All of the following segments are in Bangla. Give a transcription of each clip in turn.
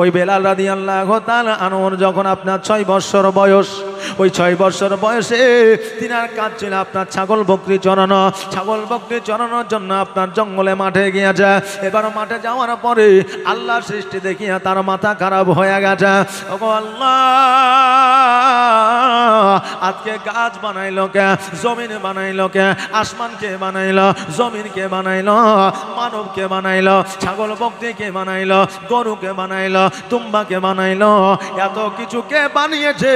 ওই বেলাল রাদিয়াল্লাহু তাআলা আনহুর যখন আপনার 6 বছর বয়স, ওই 6 বছর বয়সে তিনার কাজ ছিল আপনার ছাগল বকরি চরানো। ছাগল বকরি চরানোর জন্য আপনার জঙ্গলে মাঠে গিয়েছে। এবার মাঠে যাওয়ার পরে আল্লাহর সৃষ্টি দেখিয়া তার মাথা খারাপ হয়ে গেছে। ওগো আল্লাহ, আজকে গাছ বানাইলো কে, জমিন বানাইলো কে, আসমানকে বানাইলো, জমিনকে বানাইলো, মানবকে বানাইলো, ছাগল বকরিকে বানাইলো, গরুকে বানাইলো, তুম্বাকে বানাইলো, এত কিছু কে বানিয়েছে?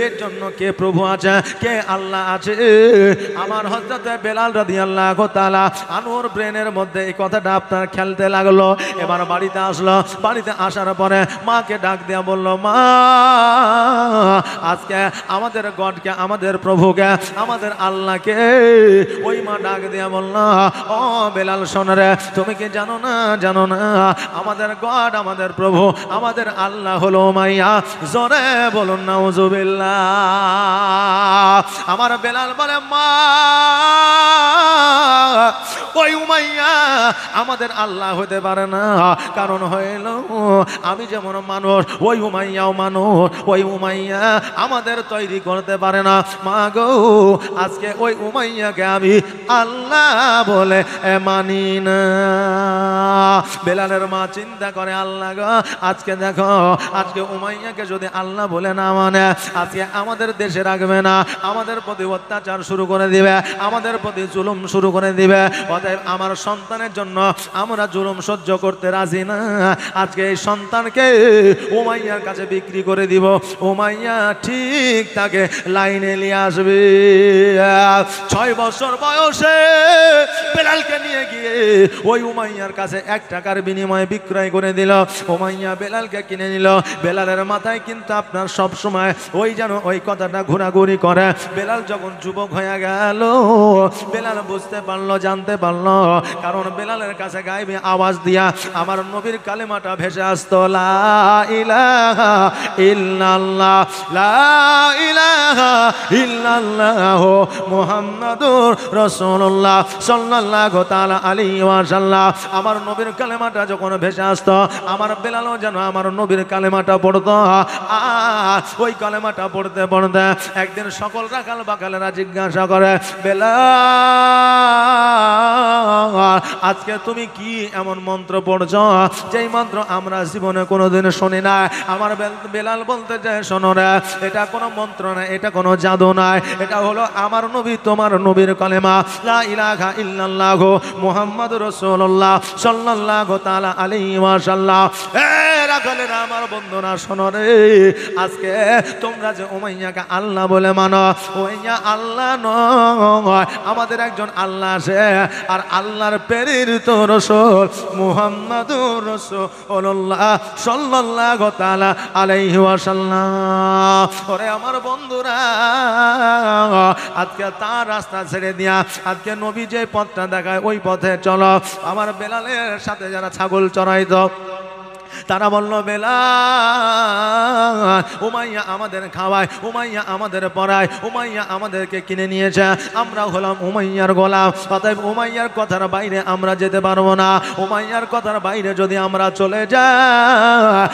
এর জন্য কে প্রভু আছে, কে আল্লাহ আছে? আমার হযরত বেলাল রাদিয়াল্লাহু তাআলা আনহুর ব্রেনের মধ্যে এই কথাটা আপনার খেলতে লাগলো। এবার বাড়িতে আসলো। বাড়িতে আসার পরে মাকে ডাক দিয়া বলল, মা, আজকে আমাদের গডকে, আমাদের প্রভুকে, আমাদের আল্লাহকে। ওই মা ডাক দিয়া বলল, ও বেলাল শোন রে, তুমি কি জানো না, জানো না আমাদের গড, আমাদের প্রভু, আমাদের আল্লাহ হলো উমাইয়া। জোরে বলুন নাউজুবিল্লাহ। আমার বেলাল বলে, মা, ওই উমাইয়া আমাদের আল্লাহ হতে পারে না। কারণ হইল আমি যেমন মানুষ, ওই উমাইয়াও মানুষ। ওই উমাইয়া আমাদের তৈরি করতে পারে না। মা গো, আজকে ওই উমাইয়াকে আমি আল্লাহ বলে মানি না। বেলালের মা চিন্তা করে, আল্লাহ গো, আজকে দেখো, আজকে উমাইয়াকে যদি আল্লাহ বলে না মানে, আজকে আমাদের দেশে রাখবে না, আমাদের প্রতি অত্যাচার শুরু করে দিবে, আমাদের প্রতি জুলুম শুরু করে দিবে। অতএব আমার সন্তানের জন্য আমরা জুলুম সহ্য করতে রাজি না। আজকে এই সন্তানকে উমাইয়ার কাছে বিক্রি করে দিব। উমাইয়া ঠিক তাকে লাইনে নিয়ে আসবে। 6 বছর বয়সে বেলালকে নিয়ে গিয়ে ওই উমাইয়ার কাছে 1 টাকার বিনিময়ে বিক্রয় করে দিল। উমাইয়া বেলালকে কিনে নিল। বেলালের মাথায় কিন্তু আপনার সব সময় ওই যেন ওই কথাটা ঘোরাঘুরি করে। বেলাল যখন যুবক হয়ে গেল, বেলাল বুঝতে পারলো, জানতে পারলো, কারণ বেলালের কাছে গায়েবী আওয়াজ দিয়া আমার নবীর কালেমাটা ভেসে আসতো, লা ইলাহা ইল্লাল্লাহ, লা ইলাহা ইল্লাল্লাহ মুহাম্মাদুর রাসূলুল্লাহ সাল্লাল্লাহু তাআলা আলাইহি ওয়াসাল্লাম। আমার নবীর কালেমাটা যখন ভেসে আসতো, আমার বেলালও যেন আমার নবীর কালেমাটা পড়তো। ওই কালেমাটা পড়তে পড়তে একদিন সকল রাখাল বাকালেরা জিজ্ঞাসা করে, বেলাল, আজকে তুমি কি এমন মন্ত্র পড়ছো যেই মন্ত্র আমরা জীবনে কোনোদিন শুনি না? আমার বেলাল বলতে চায়, শোনো রে, এটা কোনো মন্ত্র না, এটা কোনো জাদু নয়, এটা হলো আমার নবী তোমার নবীর কালেমা, লা ইলাহা ইল্লাল্লাহ মুহাম্মাদুর রাসূলুল্লাহ সাল্লাল্লাহু তাআলা আলাইহি ওয়াসাল্লাম। রাখালেরা, আমার বন্ধুরা, শোনো রে, আজকে তোমরা যে উমাইয়াকে আল্লাহ বলে মানো, উমাইয়া আল্লাহ নয়, আমাদের একজন আল্লাহ আছে, আর আল্লাহর প্রেরিত রাসূল মুহাম্মাদুর রাসূলুল্লাহ সাল্লাল্লাহু তাআলা আলাইহি ওয়াসাল্লাম। ওরে আমার বন্ধুরা, আজকে তার রাস্তা ছেড়ে দিয়া আজকে নবী যে পথটা দেখায় ওই পথে চলো। আমার বেলালের সাথে যারা ছাগল চড়াইতো তারা বলল, বেলাল, উমাইয়া আমাদের খাওয়ায়, উমাইয়া আমাদের পড়ায়, উমাইয়া আমাদেরকে কিনে নিয়েছে, আমরা হলাম উমাইয়ার গোলাম। অতএব উমাইয়ার কথার বাইরে আমরা যেতে পারবো না। উমাইয়ার কথার বাইরে যদি আমরা চলে যাই,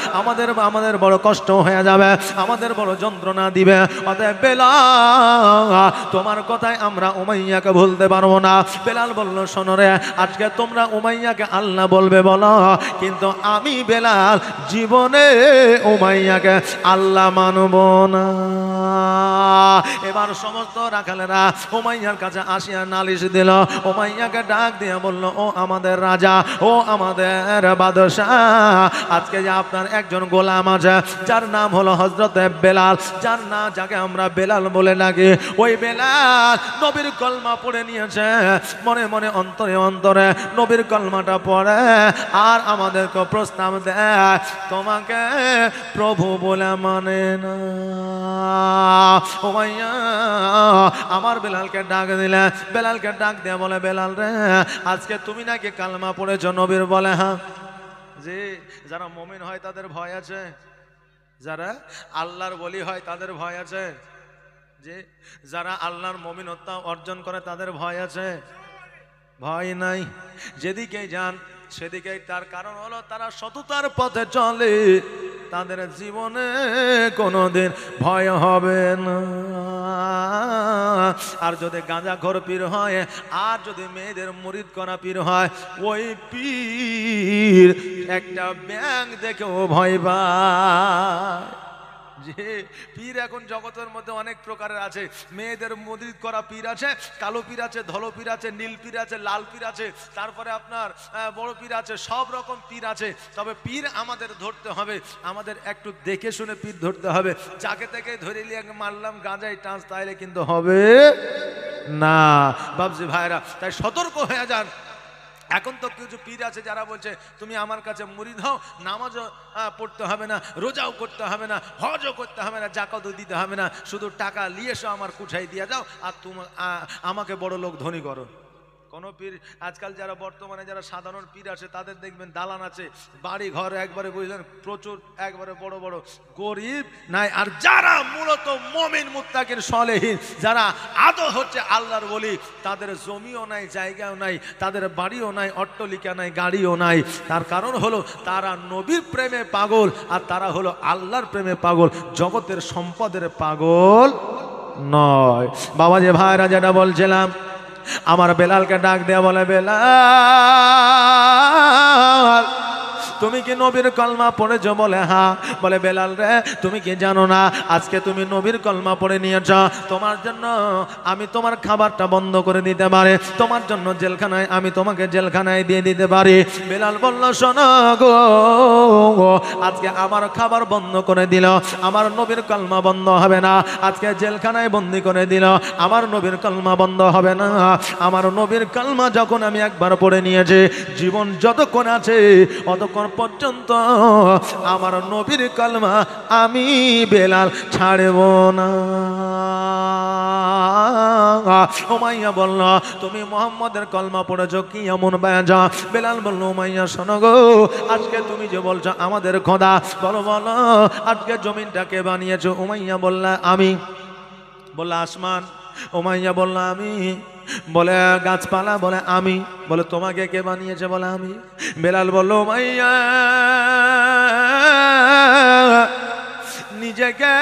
আমাদের বড় কষ্ট হয়ে যাবে, আমাদের বড় যন্ত্রণা দিবে। অতএব বেলাল, তোমার কথায় আমরা উমাইয়াকে ভুলতে পারবো না। বেলাল বলল, শোনো রে, আজকে তোমরা উমাইয়াকে আল্লাহ বলবে বলো, কিন্তু আমি বেলাল জীবনে উমাইয়াকে আল্লাহ মানব না। এবার সমস্ত রাখালেরা উমাইয়ার কাছে আসিয়া নালিশ দিল। উমাইয়াকে ডাক দিয়ে বলল, ও আমাদের রাজা, ও আমাদের বাদশাহ, আজকে যে আপনার একজন গোলাম আছে যার নাম হলো হযরত বেলাল, যাকে আমরা বেলাল বলে ডাকি, ওই বেলাল নবীর কলমা পড়ে নিয়েছে। মনে মনে অন্তরে অন্তরে নবীর কলমাটা পড়ে আর আমাদেরকে প্রস্তাব দেয়, তোমাকে প্রভু বলে মানে না। উমাইয়া আমার বেলালকে ডাক দিলে, বেলালকে ডাক দিয়ে বলে, বেলাল রে, আজকে তুমি নাকি কালমা পড়েছ নবীর? বলে, হ্যাঁ। যে যারা মুমিন হয় তাদের ভয় আছে, যারা আল্লাহর ওলি হয় তাদের ভয় আছে, যে যারা আল্লাহর মুমিনত্ব অর্জন করে তাদের ভয় আছে? ভয় নাই। যেদিকে যান সেদিকে তার কারণ হলো তারা সততার পথে চলে, তাদের জীবনে কোনোদিন ভয় হবে না। আর যদি গাঁজাখোর পীর হয়, আর যদি মেয়েদের মুরিদ করা পীর হয়, ওই পীর একটা ব্যাঙ দেখেও ভয় পায়। যে পীর এখন জগতের মধ্যে অনেক প্রকারের আছে, মেয়েদের মুরিদ করা পীর আছে, কালো পীর আছে, ধলো পীর আছে, নীল পীর আছে, লাল পীর আছে, তারপরে আপনার বড় পীর আছে, সব রকম পীর আছে। তবে পীর আমাদের ধরতে হবে, আমাদের একটু দেখে শুনে পীর ধরতে হবে। যাকে থেকে ধরে নিয়ে মারলাম গাঁজায় টাঁচ, তাইলে কিন্তু হবে না বাবজি ভাইরা। তাই সতর্ক হয়ে যান। এখন তো কিছু পীর আছে যারা বলছে তুমি আমার কাছে মুরিদ হও, নামাজও পড়তে হবে না, রোজাও করতে হবে না, হজও করতে হবে না, জাকাতও দিতে হবে না, শুধু টাকা নিয়ে এসো আমার কুঠাই দিয়ে যাও, আর তুমি আমাকে বড় লোক ধনী করো। কোন পীর আজকাল যারা বর্তমানে যারা সাধারণ পীর আছে তাদের দেখবেন দালান আছে, বাড়ি ঘর একবারে বুঝলেন প্রচুর, একবারে বড় বড়, গরিব নাই। আর যারা মূলত মুমিন মুত্তাকিন সলেহীন, যারা আদৌ হচ্ছে আল্লাহর ওলি, তাদের জমিও নাই, জায়গাও নাই, তাদের বাড়িও নাই, অট্টালিকা নাই, গাড়িও নাই। তার কারণ হলো তারা নবীর প্রেমে পাগল, আর তারা হলো আল্লাহর প্রেমে পাগল, জগতের সম্পদের পাগল নয়। বাবা যে ভাইরা যেটা বলছিলাম, আমার বেলালকে ডাক দেয়া বলে, বেলাল তুমি কি নবীর কলমা পড়েছো? বলে হ্যাঁ। বলে বেলাল রে, তুমি কি জানো না আজকে তুমি নবীর কলমা পড়ে নিয়েছ, তোমার জন্য আমি তোমার খাবারটা বন্ধ করে দিতে পারি, তোমার জন্য জেলখানায় আমি তোমাকে জেলখানায় দিয়ে দিতে পারি। বেলাল বলল, শোনো গো, আজকে আমার খাবার বন্ধ করে দিল, আমার নবীর কলমা বন্ধ হবে না। আজকে জেলখানায় বন্দি করে দিল, আমার নবীর কলমা বন্ধ হবে না। আমার নবীর কলমা যখন আমি একবার পড়ে নিয়েছি, জীবন যতক্ষণ আছে অতক্ষণ পর্যন্ত আমার নবীর কলমা আমি বেলাল ছাড়ব না। উমাইয়া বলল, তুমি মুহাম্মদের কলমা পড়েছো, কি এমন বাজা? বেলাল বলল, উমাইয়া শোনো গো, আজকে তুমি যে বলছো আমাদের খোদা, বলো বলো আজকে জমিনটা কে বানিয়েছো? উমাইয়া বলল আমি। বলল আসমান? উমাইয়া বলল আমি। বলে গাছপালা? বলে আমি। বলে তোমাকে কে বানিয়েছে? বলে আমি। বেলাল বলল, উমাইয়া নিজেকে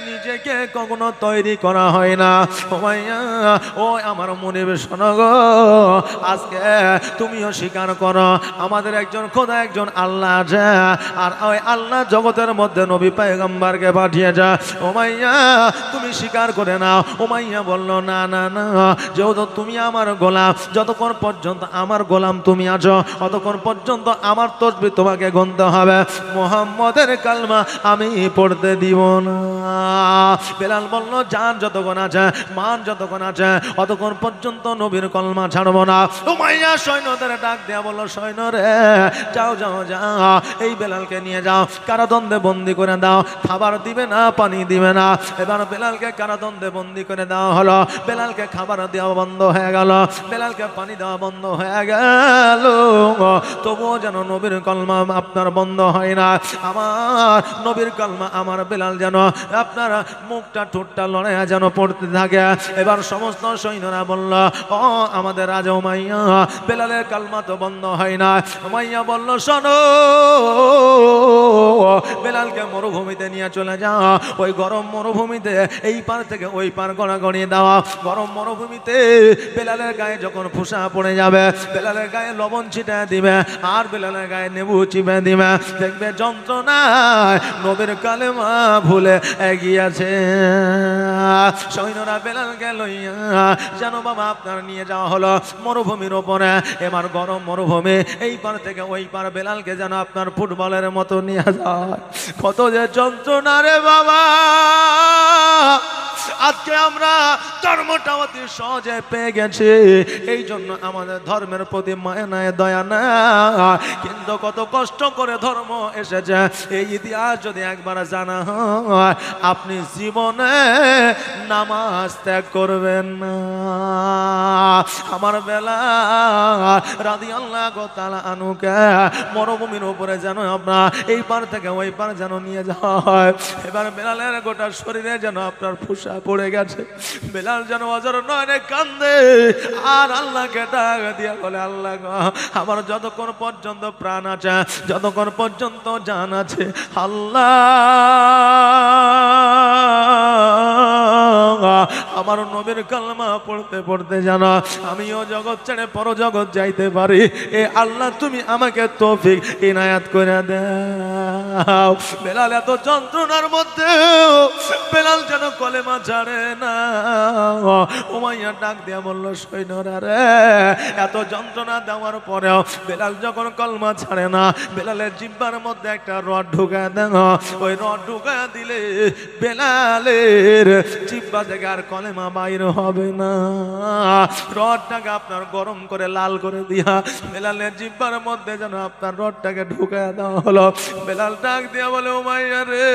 নিজেকে কখনো তৈরি করা হয় না। উমাইয়া ও আমার মনে শোনো গো, আজকে তুমিও স্বীকার করো আমাদের একজন খোদা, একজন আল্লাহ আছে, আর ওই আল্লাহ জগতের মধ্যে নবী পয়গম্বরকে পাঠিয়েছে। উমাইয়া তুমি স্বীকার করে নাও। উমাইয়া বলল, না না না, যেহেতু তুমি আমার গোলাম, যতক্ষণ পর্যন্ত আমার গোলাম তুমি আছো ততক্ষণ পর্যন্ত আমার তাসবিহ তোমাকে গুনতে হবে, মুহাম্মদের কালমা আমি পড়তে দিব না। বেলাল বলল, জান যতক্ষণ আছে, মান যতক্ষণ আছে, অতক্ষণ পর্যন্ত নবীর কলমা ছাড়বো না। উমাইয়া সৈন্যদের ডাক দেয়া বলল, সৈন্য রে যাও যাও যাও, এই বেলালকে নিয়ে যাও, কারাদণ্ডে বন্দি করে দাও, খাবার দিবে না, পানি দিবে না। এবার বেলালকে কারাদণ্ডে বন্দি করে দেওয়া হলো। বেলালকে খাবার দেওয়া বন্ধ হয়ে গেল, বেলালকে পানি দেওয়া বন্ধ হয়ে গেল, তবুও যেন নবীর কলমা আপনার বন্ধ হয় না। আমার নবীর কলমা আমার বেলাল যেন আপনারা মুখটা ঠোঁটটা লড়ে যেন পড়তে থাকে। এবার সমস্ত সৈন্যরা বলল, ও আমাদের রাজা উমাইয়া, বেলালের কালমা তো বন্ধ হয় না। উমাইয়া বলল, শোনো, বেলালকে মরুভূমিতে নিয়ে চলে যাও, ওই গরম মরুভূমিতে এই পার থেকে ওই পার গড়াগড়িয়ে দেওয়া। গরম মরুভূমিতে বেলালের গায়ে যখন ফুসা পড়ে যাবে, বেলালের গায়ে লবণ ছিটা দিবে, আর বেলালের গায়ে লেবু চিপে দিবে, দেখবে যন্ত্রণায় নবীর কালেমা ভুলে এগিয়েছে। সৈন্যরা বেলালকে লইয়া যেন বাবা আপনার নিয়ে যাওয়া হলো মরুভূমির ওপরে। এবার গরম মরুভূমি, এই পার থেকে ওই পার বেলালকে যেন আপনার ফুটবলের মতো নিয়ে যায়। কত যে যন্ত্রণা রে বাবা! আজকে আমরা ধর্মটা অতি সহজে পেয়ে গেছি, এই জন্য আমাদের ধর্মের প্রতি মায়া নাই, দয়া না। কিন্তু কত কষ্ট করে ধর্ম এসেছে, এই ইতিহাস যদি একবার জানা হয়, আপনি জীবনে নামাজ ত্যাগ করবেন না। আমার বেলাল রাদিয়াল্লাহু তাআলা আনহুকে মরুভূমির উপরে যেন আপনার এই পার থেকে ওই পার যেন নিয়ে যাওয়া হয়। এবার বেলালের গোটা শরীরে যেন আপনার ফুসা পড়ে গেছে। বেলাল যেন অজর নয়নে কান্দে আর আল্লাহকে ডাক দিয়া বলে, আল্লাহ গো, আমার যতক্ষণ পর্যন্ত প্রাণ আছে, যতক্ষণ পর্যন্ত জান আছে, আল্লাহ আমার নবীর কালমা পড়তে পড়তে জানা আমিও জগৎ ছেড়ে পরজগৎ যাইতে পারি। এ আল্লাহ তুমি আমাকে তৌফিক ইনায়াত করে দাও। বেলাল এত যন্ত্রণার মধ্যে বেলাল যেন কলেমা ছাড়ে না। উমাইয়া ডাক দিয়া বলল, সৈন্যরা রে, এত যন্ত্রণা দেওয়ার পরেও বেলাল যখন কলমা ছাড়ে না, বেলালের জিহ্বার মধ্যে একটা রড ঢুকায় দেন। ওই রড ঢুকায় দিলে বেলালের জিহ্বা থেকে আর কলেমা বাইর হবে না। রডটাকে আপনার গরম করে লাল করে দিয়া বেলালের জিহ্বার মধ্যে যেন আপনার রডটাকে ঢুকায় দেওয়া হলো। বেলাল ডাক দিয়া বলে, উমাইয়া রে,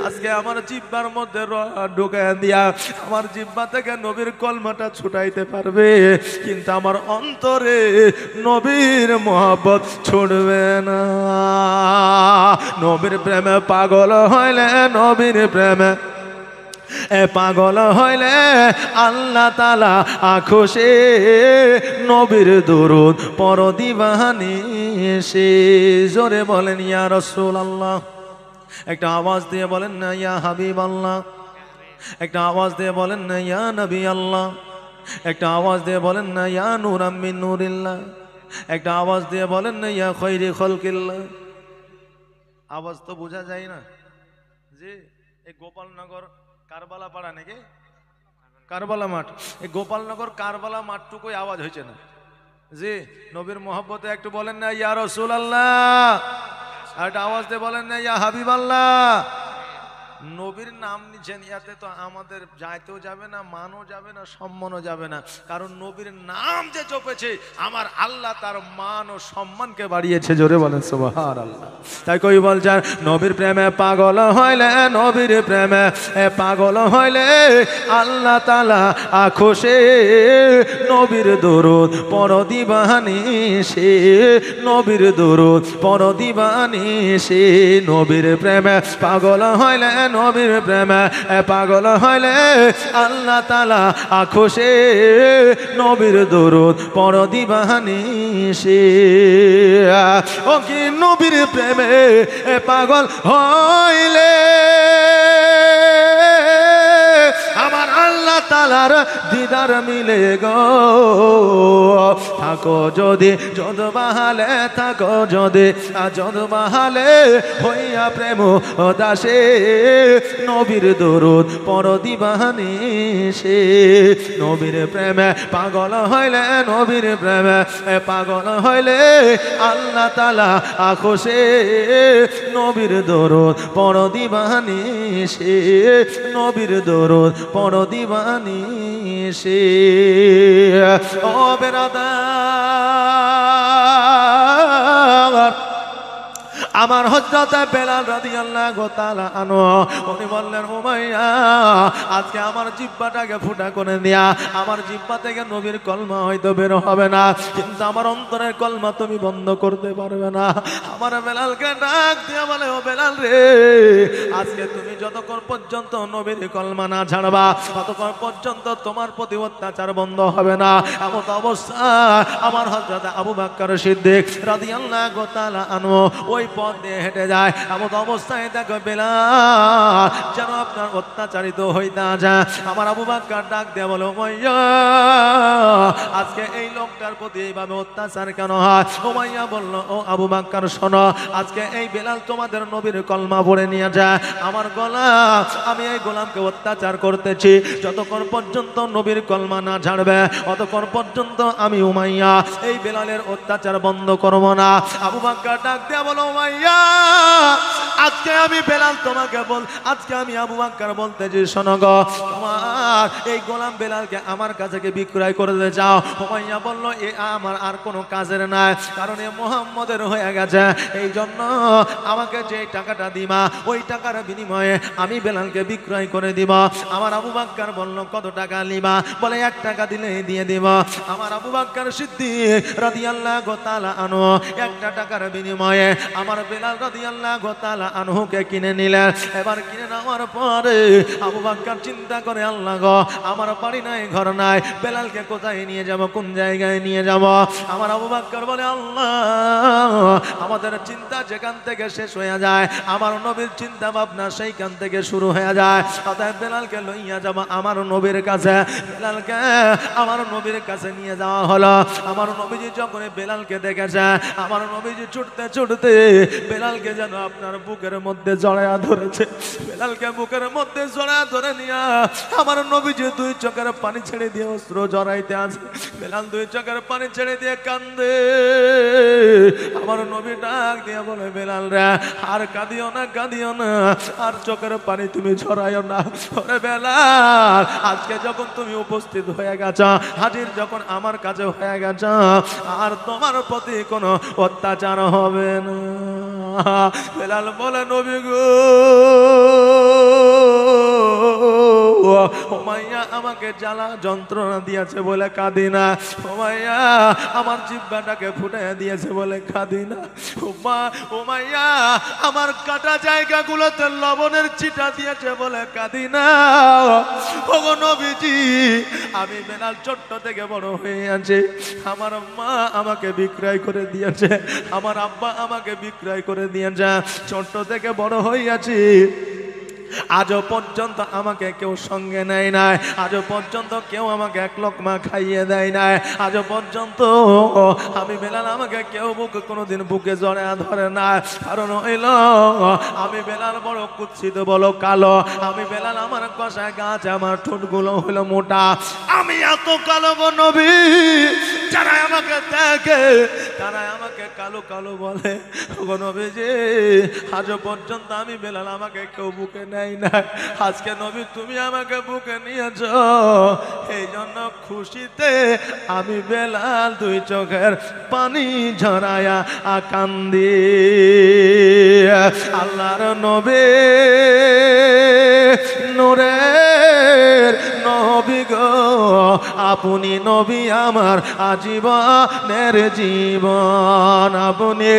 আজকে আমার জিহ্বার মধ্যে রড ঢুকায় দিয়া আমার জিহ্বা থেকে নবীর কলমাটা ছুটাইতে পারবে, কিন্তু আমার অন্তরে নবীর মহব্বত ছুটবে না। নবীর প্রেমে পাগল হইলে, নবীর প্রেমে পাগল হইলে আল্লাহ তাআলা খুশি। নবীর দুরূদ পর দিবানি সে। জোরে বলেন ইয়া রাসূলুল্লাহ। একটা আওয়াজ দিয়ে বলেন না ইয়া হাবিবাল্লাহ। একটা আওয়াজ দিয়ে বলেন না ইয়া নবী আল্লাহ। একটা আওয়াজ দিয়ে বলেন না ইয়া নূরাম মিন নূরিল্লাহ। একটা আওয়াজ দিয়ে বলেন না ইয়া খায়রি খালকিল্লাহ। আওয়াজ তো বোঝা যায় না জি। এই গোপালনগর কারবালা পাড়া নাকি কারবালা মাঠ, এই গোপালনগর কারবালা মাঠটুকুই আওয়াজ হয়েছে না জি। নবীর মহব্বতে একটু বলেন না ইয়া রাসূলুল্লাহ। আর একটা আওয়াজ দিয়ে বলেন না ইয়া হাবিবাল্লাহ। নবীর নাম নিছেন, ইয়াতে তো আমাদের যাইতেও যাবে না, মানও যাবে না, সম্মানও যাবে না। কারণ নবীর নাম যে জপেছে আমার আল্লাহ তার মান ও সম্মানকে বাড়িয়েছে। জোরে বলেন সুবহানাল্লাহ। তাই কই বলছেন, নবীর প্রেমে পাগল হইলে, নবীর প্রেমে পাগল হইলে আল্লাহ তাআলা খুশি। নবীর দরুদ পড় দিবানি সে, নবীর দরুদ পড় দিবানি সে। নবীর প্রেমে পাগল হইলে, নবীর প্রেমে পাগল হইলে আল্লাহ তাআলা খুশি। নবীর দরুদ পড় দিবানি সে। ও কি নবীর প্রেমে পাগল হইলে আমার আল্লাহ তাআলার দিদার মিলে গো। থাকো যদি যদ বাহালে, থাকো যদি যদ বাহালে হইয়া প্রেম দাসে। নবীর দরুদ পড় দিবানি সে। নবীর প্রেমে পাগল হইলে, নবীর প্রেমে পাগল হইলে আল্লাহ তাআলা খুশি। নবীর দরুদ পড় দিবানি সে, নবীর দরুদ পড় দিবানি সে। ও বেরাদার, আমার হযরত বেলাল রাদিয়াল্লাহু তাআলা আনহু উনি বললেন, উমাইয়া আজকে আমার জিহ্বাটাকে ফুটা করে দিয়া, আমার জিহ্বা থেকে নবীর কলমা হয়তো বের হবে না, কিন্তু আমার অন্তরের কলমা তুমি বন্ধ করতে পারবে না। আমার বেলালকে ডাক দিয়া বলে, ও বেলাল রে, আজকে তুমি যতক্ষণ পর্যন্ত নবীর কলমা না ছাড়বা ততক্ষণ পর্যন্ত তোমার প্রতি অত্যাচার বন্ধ হবে না। এমন অবস্থা আমার হযরত আবু বকর সিদ্দিক রাদিয়াল্লাহু তাআলা আনহু ওই পথ দিয়ে হেঁটে যায়। এমন অবস্থায় দেখো বেলাল যেন আপনার অত্যাচারিত হইতে যায়। আমার আবু বকর ডাক দিয়ে বলো, উমাইয়া আজকে এই লোকটার প্রতি এইভাবে অত্যাচার কেন হয়? উমাইয়া বলল, ও আবু বকর শোনো, আজকে এই বেলাল তোমাদের নবীর কলমা পড়ে নিয়ে যায়। আমার গোলাম, আমি এই গোলামকে অত্যাচার করতেছি, যতক্ষণ পর্যন্ত নবীর কলমা না ছাড়বে ততক্ষণ পর্যন্ত আমি উমাইয়া এই বেলালের অত্যাচার বন্ধ করব না। আবু বকর ডাক দিয়ে বলো, উমাইয়া আজকে আমি বেলাল তোমাকে আজকে আমি আবু বকর বলতেছি, শোনো গো, তোমার এই গোলাম বেলালকে আমার কাছে বিক্রয় করে দিতে চাও? উমাইয়া বলল, এ আমার আর কোনো কাজের নাই, কারণ এ মুহাম্মদের হয়ে গেছে, এই জন্য আমাকে যে টাকাটা দিবা ওই টাকার বিনিময়ে আমি বেলালকে বিক্রয় করে দিব। আমার আবু বকর বলল, কত টাকা নিবা? বলে 1 টাকা দিলে দিয়ে দিব। আমার আবু বকর সিদ্দিক রাদিয়াল্লাহু তাআলা আনহু 1 টাকার বিনিময়ে আমার বেলাল রাদিয়াল্লাহু তাআলা আনহুকে কিনে নিলেন। এবার কিনে নেওয়ার পরে আবু বকর চিন্তা করে, আল্লাহ গো, আমার বাড়ি নাই, ঘর নাই, বেলালকে কোথায় নিয়ে যাব, কোন জায়গায় নিয়ে যাব? আমার আবু বকর বলে, আল্লাহ, আমাদের চিন্তা যেখান থেকে শেষ হয়ে যায়, আমার নবীর চিন্তা ভাবনা সেইখান থেকে শুরু হয়ে যায়। অতএব বেলালকে লইয়া যাব আমার নবীর কাছে। বেলালকে আমার নবীর কাছে নিয়ে যাওয়া হলো। আমার নবীজি যখন বেলালকে দেখেছে, আমার নবীজি ছুটতে ছুটতে বেলালকে যেন আপনার বুকের মধ্যে জড়ায়া ধরেছে। বেলালকে বুকের মধ্যে জড়ায়া ধরে নিয়া আমার নবীজি দুই চোখের পানি ছেড়ে দিয়ে অস্ত্র জড়াইতে আছে। বেলাল দুই চোখের পানি ছেড়ে দিয়ে কান্দে। আমার নবী ডাক দিয়ে বলে, বেলাল রে, আর কাঁদিও না, কাঁদিও না, আর চোখের পানি তুমি ঝরাইও না। ওরে বেলাল, আজকে যখন তুমি উপস্থিত হয়ে গেছ, হাজির যখন আমার কাছে হয়ে গেছ, আর তোমার প্রতি কোনো অত্যাচার হবে না। বেলাল বলে, নবী গো, উমাইয়া আমাকে জ্বালা যন্ত্রণা দিয়েছে বলে কাঁদি না। উমাইয়া আমার জিহ্বাটাকে ফুটে দিয়েছে বলে কাঁদি না। উমাইয়া আমার কাটা জায়গাগুলোতে লবণের ছিটা দিয়েছে বলে কাঁদি না। ওগো নবীজি, আমি বেলাল ছোট্ট থেকে বড় হয়ে আছে, আমার মা আমাকে বিক্রয় করে দিয়েছে, আমার আব্বা আমাকে বিক্রয় করে দিয়েছে, ছোট্ট থেকে বড় হইয়াছি, আজও পর্যন্ত আমাকে কেউ সঙ্গে নেয় নাই, আজও পর্যন্ত কেউ আমাকে এক লোকমা খাইয়ে দেয় নাই, আজও পর্যন্ত আমি বেলাল আমাকে কেউ বুকে কোনোদিন বুকে জড়ে ধরে না। কারণ হইল আমি বেলাল বড় কুৎসিত, বড় কালো। আমি বেলাল, আমার কষায় গাছ, আমার ঠোঁটগুলো হইল মোটা। আমি এত কালো গো নবী, যারা আমাকে দেখে তারা আমাকে কালো কালো বলে। গো নবীজি, আজও পর্যন্ত আমি বেলাল আমাকে কেউ বুকে নেয় না। আজকে নবী তুমি আমাকে বুকে নিয়েছ, এই জন্য খুশিতে আমি বেলাল দুই চোখের পানি ঝরায়া কান্দি। আল্লাহর নবী, নূরের নবী গো, আপনি নবী আমার আজীবনের জীবন, আপনি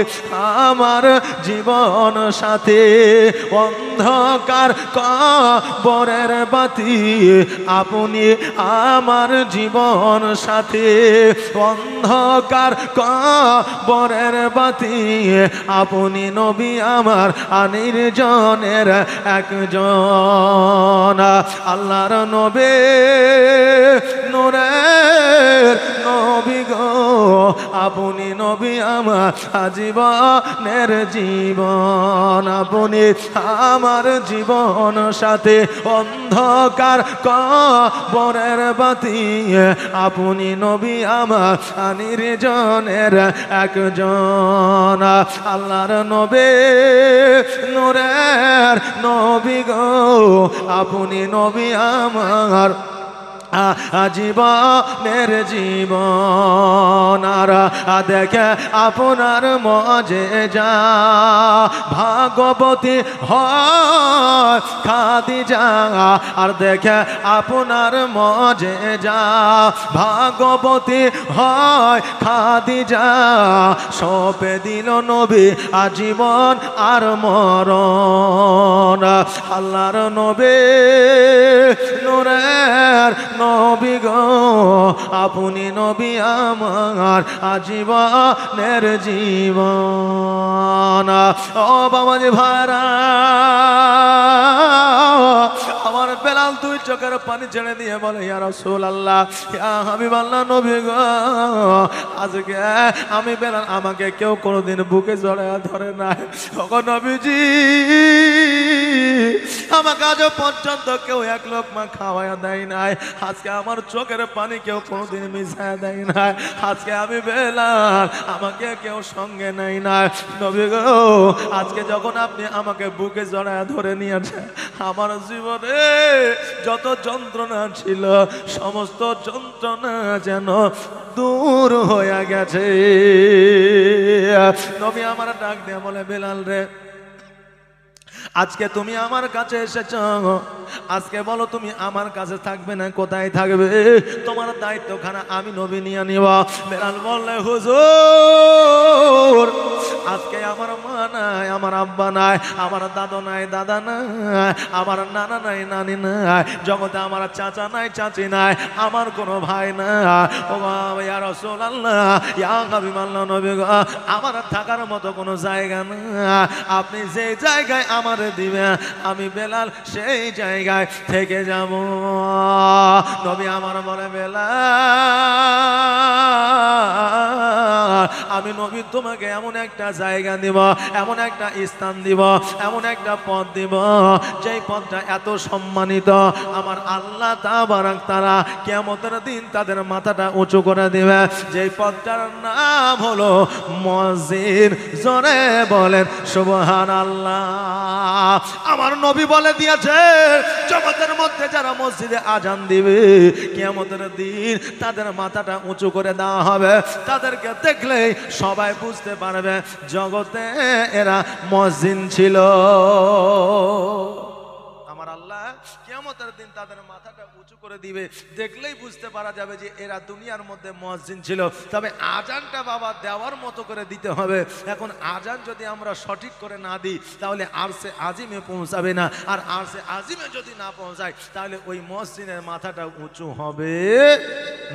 আমার জীবন সাথী, অন্ধকার কবরের বাতি, আপনি আমার জীবন সাথী, অন্ধকার কবরের বাতি, আপনি নবী আমার নির্জনের একজন। আল্লাহর নবী, নূরের নবী গো, আপনি নবী আমার জীবনের জীবন, আপনি আমার জীবন সাথে, অন্ধকার কবরের বাতি, আপনি নবী আমার নির্জনের একজন। আল্লাহর নবী, নূরের নবী গো, আপনি নবী আমার জীবনের জীবন। আর দেখে আপনার মজেজা, ভাগবতী হয় খাদিজা, আর দেখে আপনার মজেজা, ভাগবতী হয় খাদিজা, সপে দিল নবী আজীবন আর মরণ। আল্লাহর নবী, নূরের নবী গো, আপনি নবী আমার আজীবনের জীবন। ও বাবাজি ভাইরা, আমার বেলাল দুই চোখের পানি ছেড়ে দিয়ে বলে, ইয়া রাসূলুল্লাহ, ইয়া হাবিবাল্লাহ, নবী গো, আজকে আমি বেলাল আমাকে কেউ কোনোদিন বুকে জড়ায় ধরে নাই। ওগো নবীজি, আমাকে আজ পর্যন্ত কেউ এক লোকমা খাওয়ায়া দেয় নাই, আজকে আমার চোখের পানি কেউ কোনোদিন মিশায়া দেয় নাই, আজকে আমি বেলাল আমাকে কেউ সঙ্গে নেয় না। নবী গো, আজকে যখন আপনি আমাকে বুকে জড়ায় ধরে নিয়েছেন, আমার জীবনে যত যন্ত্রণা ছিল সমস্ত যন্ত্রণা যেন দূর হয়ে গেছে। নবী আমার ডাক দিয়ে বলে, বেলাল রে, আজকে তুমি আমার কাছে এসেছো, আজকে বলো তুমি আমার কাছে থাকবে না কোথায় থাকবে? তোমার দায়িত্বখানা আমি নবী নিয়ে নিব। বেলাল বললে, হুজুর, আজকে আমার মা নাই, আমার আব্বা নাই, আমার দাদু নাই, দাদা নাই, আমার নানা নাই, নানি নাই, জগতে আমার চাচা নাই, চাচি নাই, আমার কোনো ভাই নাই। ও ইয়া রাসূলুল্লাহ, ইয়া হাবিবাল্লাহ নবী গো, আমার থাকার মতো কোনো জায়গা না। আপনি যে জায়গায় আমার দিবেন আমি বেলাল সেই জায়গায় থেকে যাব। নবী আমার বলে, বেলাল আমি নবী তোমাকে এমন একটা জায়গা দিব, এমন একটা স্থান দিব, এমন একটা পথ দিব, যেই পথটা এত সম্মানিত আমার আল্লাহ তাবারক তাআলা কিয়ামতের দিন তাদের মাথাটা উঁচু করে দিবে। যেই পথটার নাম হলো মুয়াজ্জিন। জোরে বলেন সুবহানাল্লাহ। আমার নবী বলে দিয়েছে, জগতের মধ্যে যারা মসজিদে আজান দিবে কিয়ামতের দিন তাদের মাথাটা উঁচু করে দেওয়া হবে। তাদেরকে দেখলে সবাই বুঝতে পারবে জগতে এরা মুয়াজ্জিন ছিল। আমার আল্লাহ কিয়ামতের দিন তাদের মাথাটা উঁচু করে দিবে, দেখলেই বুঝতে পারা যাবে যে এরা দুনিয়ার মধ্যে মুয়াজ্জিন ছিল। তবে আজানটা বাবা দেওয়ার মতো করে দিতে হবে। এখন আজান যদি আমরা সঠিক করে না দিই তাহলে আরশে আজিমে পৌঁছাবে না, আর আরশে আজিমে যদি না পৌঁছায় তাহলে ওই মুয়াজ্জিনের মাথাটা উঁচু হবে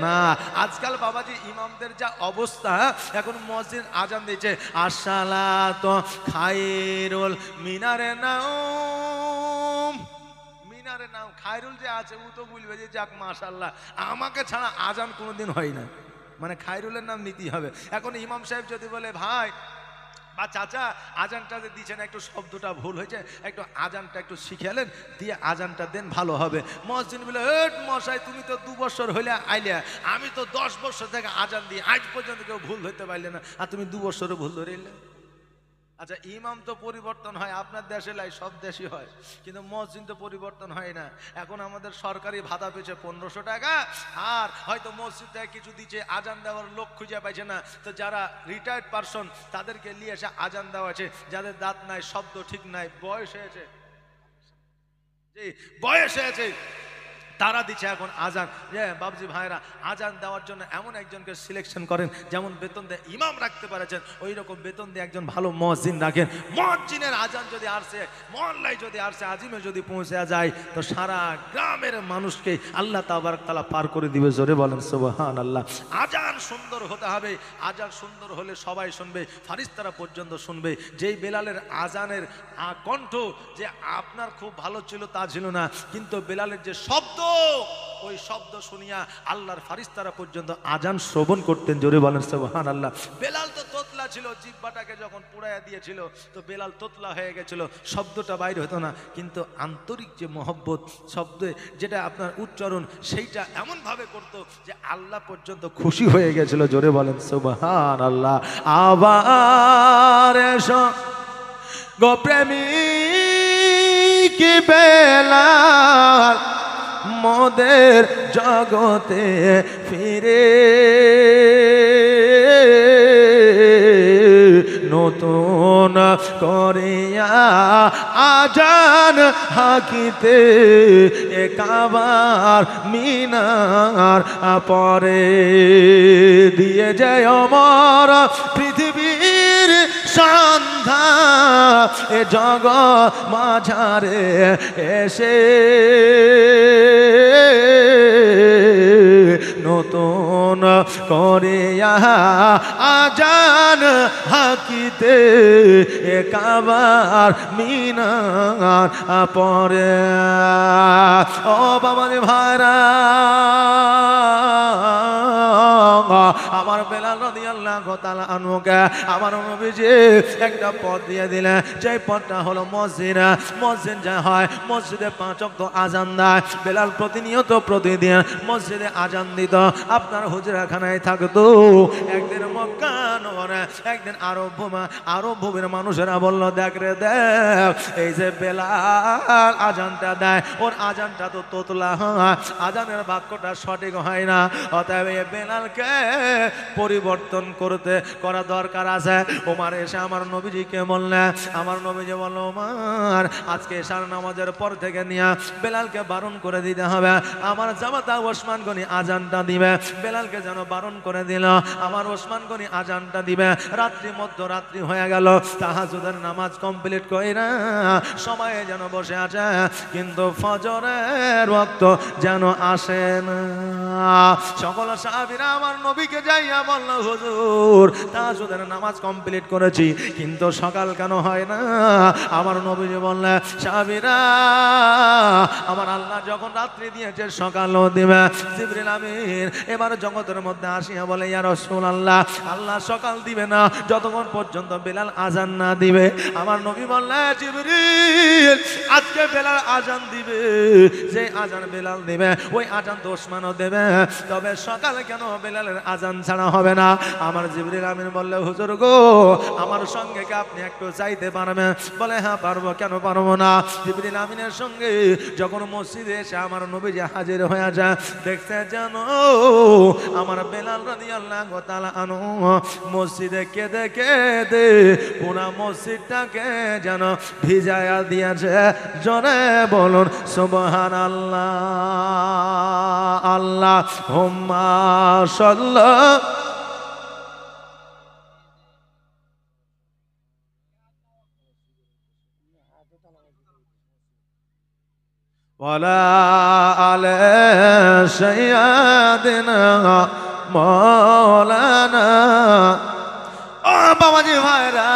না। আজকাল বাবাজি ইমামদের যা অবস্থা, এখন মুয়াজ্জিন আজান দিয়েছে আসসালাতু খায়রুল মিনারে নাওম। মিনারে নাম খায়রুল যে আছে ও তো বলবে যে যাক মাশাআল্লাহ, আমাকে ছাড়া আজান কোনোদিন হয় না, মানে খায়রুলের নাম নিতেই হবে। এখন ইমাম সাহেব যদি বলে ভাই বা চাচা আজানটা যে দিচ্ছেন একটু শব্দটা ভুল হয়েছে, একটু আজানটা একটু শিখেলেন দিয়ে আজানটা দেন ভালো হবে। মুয়াজ্জিন বলে, মশাই তুমি তো 2 বছর হইলে আইলে, আমি তো 10 বছর থেকে আজান দিই, আজ পর্যন্ত কেউ ভুল ধরতে পারলে না, আর তুমি 2 বছরে ভুল ধরে এলে। আচ্ছা ইমাম তো পরিবর্তন হয়, আপনার দেশে লাই সব দেশই হয়, কিন্তু মসজিদ তো পরিবর্তন হয় না। এখন আমাদের সরকারি ভাতা পেয়েছে 1500 টাকা, আর হয়তো মসজিদ থেকে কিছু দিচ্ছে, আজান দেওয়ার লোক খুঁজে পাইছে না, তো যারা রিটায়ার্ড পারসন তাদেরকে নিয়ে এসে আজান দেওয়া আছে। যাদের দাঁত নাই, শব্দ ঠিক নাই, বয়স হয়েছে, জি বয়স হয়েছে, তারা দিচ্ছে এখন আজান। বাবজি ভাইরা আজান দেওয়ার জন্য এমন একজনকে সিলেকশন করেন যেমন বেতন দিয়ে ইমাম রাখতে পারেছেন, ওই রকম বেতন দিয়ে একজন ভালো মুয়াজ্জিন রাখেন। মুয়াজ্জিনের আজান যদি আরশে মহল্লায় যদি আরশে আজিমে যদি পৌঁছে যায় তো সারা গ্রামের মানুষকে আল্লাহ তাবারক তাআলা পার করে দিবে। জোরে বলেন সুবহানাল্লাহ। আজান সুন্দর হতে হবে, আজান সুন্দর হলে সবাই শুনবে, ফারিস্তারা পর্যন্ত শুনবে। যেই বেলালের আজানের কণ্ঠ যে আপনার খুব ভালো ছিল তা ছিল না, কিন্তু বেলালের যে শব্দ, ওই শব্দ শুনিয়া আল্লাহর ফারিস্তারা পর্যন্ত আজান শ্রবণ করতেন। জোরে বলেন সুবহানাল্লাহ। বেলাল তো তোতলা ছিল, জিহ্বাটাকে যখন পুড়াইয়া দিয়েছিল তো বেলাল তোতলা হয়ে গেছিল, শব্দটা বাইরে হতো না, কিন্তু আন্তরিক যে মহব্বত শব্দ যেটা আপনার উচ্চারণ সেইটা এমন ভাবে করত যে আল্লাহ পর্যন্ত খুশি হয়ে গেছিল। জোরে বলেন সুবহানাল্লাহ। আবার এসো গো প্রেমিক বেলাল, মোদের জগতে ফিরে নতুন করিয়া আজান হাকিতে একাবার মিনার পরে দিয়ে যায় অমর পৃথিবীর সন্ধ্যা, এ জগৎ মাঝারে এসে নতুন করিয়া আজান হাকিতে একাবার মিনার পরে। ও বাবাজি ভাইরা, আমার বেলাল রাদিয়াল্লাহু তাআলা আনহুকে আমার নবীজি একটা পথ দিয়ে দিলেন, যে পথটা হলো মসজিদ। মসজিদ যা হয় মসজিদে 5 ওয়াক্ত আজান দেয়। বেলাল প্রতিনিয়ত প্রতিদিন মসজিদে আজান দিত, আপনার হুজরাখানায় থাকতো। একদিন মক্কা নগরে, একদিন আরব ভূমির মানুষেরা বলল, দেখ রে দেখ, এই যে বেলাল আজানটা দেয়, ওর আজানটা তো তোতলা হয়, আজানের বাক্যটা সঠিক হয় না, অতএব এই বেলালকে পরিবর্তন করা দরকার আছে। ওমর এসে আমার নবীজিকে বললেন, আমার নবীজি বলল, ওমর আজকে এশার নামাজের পর থেকে নিয়ে বেলালকে বারণ করে দিতে হবে। আমার জামাতা ওসমান গনি আজানটা দিবে, বেলালকে যেন বারণ করে দিল। আমার ওসমান গনি আজানটা দিবে। মধ্যরাত্রি হয়ে গেল, তাহাজ্জুদের নামাজ কমপ্লিট কইরা সময়ে যেন বসে আছে, কিন্তু ফজরের ওয়াক্ত যেন আসে না। সকল সাহাবীরা আমার নবীকে যাইয়া বলল, হুজুর তাহাজ্জুদের নামাজ কমপ্লিট করেছি, কিন্তু সকাল কেন হয় না? আমার নবীজি বললেন, সাহাবীরা আমার আল্লাহ যখন রাত্রি দিয়েছে সকালও দিবে। জিবরিল আমিন এবার জগতের মধ্যে আসিয়া বলে, ইয়া রাসূলুল্লাহ, আল্লাহ সকাল দিবে না যতক্ষণ পর্যন্ত বেলাল আজান না দিবে। আমার নবী বললেন, জিবরিল আজকে বেলাল আজান দিবে, যে আজান বেলাল দিবে ওই আজান তো ওসমানও দেবে, তবে সকালে কেন বেলালের আজান ছাড়া হবে না? আমার জিবরিল আমিন বললে, হুজুর গো, আমার সঙ্গে কি আপনি একটু চাইতে পারবেন? বলে, হ্যাঁ পারবো, কেন পারবো না। জিবরিল আমিনের সঙ্গে যখন মসজিদে এসে আমার নবীজি হাজির হয়ে যায়, দেখতে জানো আমার বেলাল রাদিয়াল্লাহু তাআলা আনহু মসজিদে কেঁদে কেঁদে পুরা মসজিদটাকে যেন ভিজায়া দিয়েছে। জোরে বলুন সুবহানাল্লাহ। আল্লাহুম্মা সাল্লি ওয়ালা আলা সাইয়্যিদিনা মাওলানা। বাবাজি ভাইরা,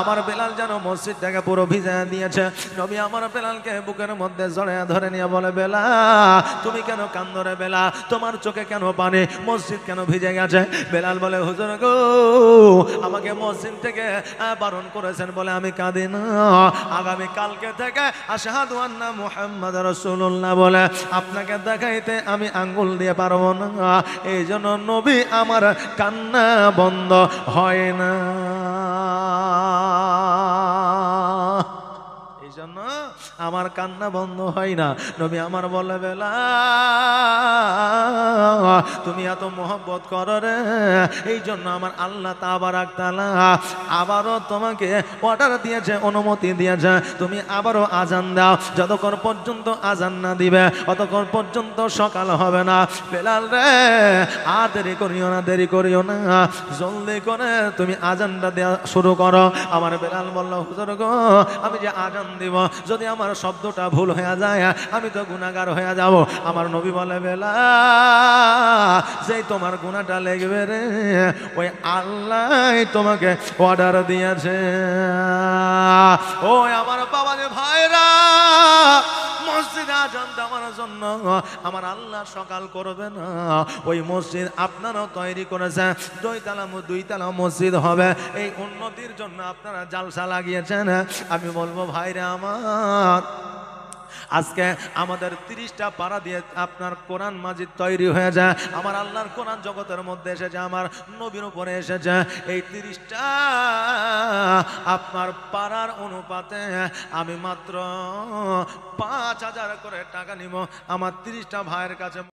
আমার বেলাল যেন মসজিদটাকে পুরো ভিজায় দিয়েছে। নবী আমার বেলালকে বুকের মধ্যে জড়িয়ে ধরে নিয়ে বলে, বেলাল তুমি কেন কান্দো রে বেলাল? তোমার চোখে কেন পানি? মসজিদ কেন ভিজে গেছে? বেলাল বলে, হুজুর গো, আমাকে মসজিদ থেকে বারণ করেছেন বলে আমি কাঁদি না। আগামী কালকে থেকে আশহাদু আন্না মুহাম্মাদ রাসূলুল্লাহ বলে আপনাকে দেখাইতে আমি আঙ্গুল দিয়ে পারবো না। এই জন্য নবী আমার কান্না বন্ধ হয় না। এই জন্য আমার কান্না বন্ধ হয় না। নবী আমার বলে, বেলাল তুমি এত মহব্বত করো রে, এই জন্য আমার আল্লাহ তাবারাক তাআলা আবারও তোমাকে অর্ডার দিয়েছে, অনুমতি দিয়েছে, তুমি আবারও আজান দাও। যতক্ষণ পর্যন্ত আজান না দিবে ততক্ষণ পর্যন্ত সকাল হবে না। বেলাল রে, আর দেরি করিও না, দেরি করিও না, জলদি করে তুমি আজানটা দেওয়া শুরু করো। আমার বেলাল বলল, হুজুর গো, আমি যে আজান দিব, যদি আমার শব্দটা ভুল হয়ে যায় আমি তো গুনাহগার হয়ে যাব। আমার নবী বলে, বেলাল যেই তোমার গুনাহটা লেগবে রে, ওই আল্লাহ তোমাকে অর্ডার দিয়েছে। ওই আমার বাবা যে ভাইরা, মসজিদে আজান দেওয়ার জন্য আমার আল্লাহ সকাল করবে না, ওই মসজিদ আপনারাও তৈরি করেছেন। দুই তালা মসজিদ হবে, এই উন্নতির জন্য আপনারা জালসা লাগিয়েছেন। আমি বলবো ভাইরা আমার, আজকে আমাদের 30টা পারা দিয়ে আপনার কোরআন মাজিদ তৈরি হয়ে যায়। আমার আল্লাহর কোরআন জগতের মধ্যে এসেছে, আমার নবীর উপরে এসেছে। এই 30টা আপনার পারার অনুপাতে আমি মাত্র 5000 করে টাকা নিব আমার 30টা ভাইয়ের কাছে।